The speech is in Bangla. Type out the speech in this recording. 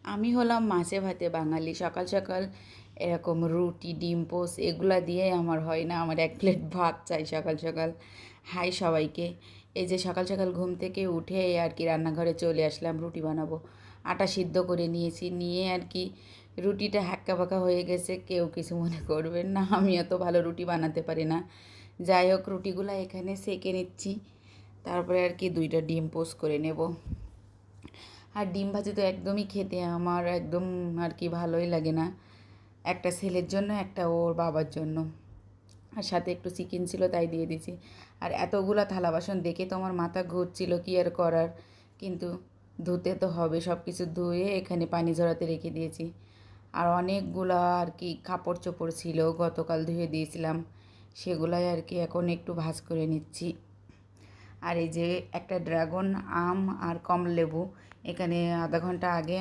আমি হলাম মাছে ভাতে বাঙালি। সকাল সকাল এরকম রুটি, ডিম পোচ এগুলা দিয়ে আমার হয় না। আমার ১ প্লেট ভাত চাই সকাল সকাল। হাই সবাইকে। এই যে সকাল সকাল ঘুম থেকে উঠে আর কি রান্নাঘরে চলে আসলাম, রুটি বানাবো। আটা সিদ্ধ করে নিয়েছি, নিয়ে আর কি রুটিটা হ্যাক্কা বাঁকা হয়ে গেছে, কেউ কিছু মনে করবেন না। আমি অত ভালো রুটি বানাতে পারি না। যাই হোক, রুটিগুলা এখানে সেঁকে নিচ্ছি। তারপরে আর কি ২টা ডিম পোচ করে নেব। আর ডিম ভাজি তো একদমই খেতে আমার একদম আর কি ভালোই লাগে না। একটা ছেলের জন্য, একটা ওর বাবার জন্য। আর সাথে একটু চিকেন ছিল, তাই দিয়ে দিয়েছি। আর এতগুলা থালা বাসন দেখে তো আমার মাথা ঘুরছিল, কী আর করার। কিন্তু ধুতে তো হবে, সব কিছু ধুয়ে এখানে পানি ঝরাতে রেখে দিয়েছি। আর অনেকগুলা আর কি কাপড় চোপড় ছিল, গতকাল ধুয়ে দিয়েছিলাম, সেগুলাই আর কি এখন একটু ভাঁজ করে নিচ্ছি। আর এই যে একটা ড্রাগন আম আর কমলালেবু এখানে আধা ঘন্টা আগে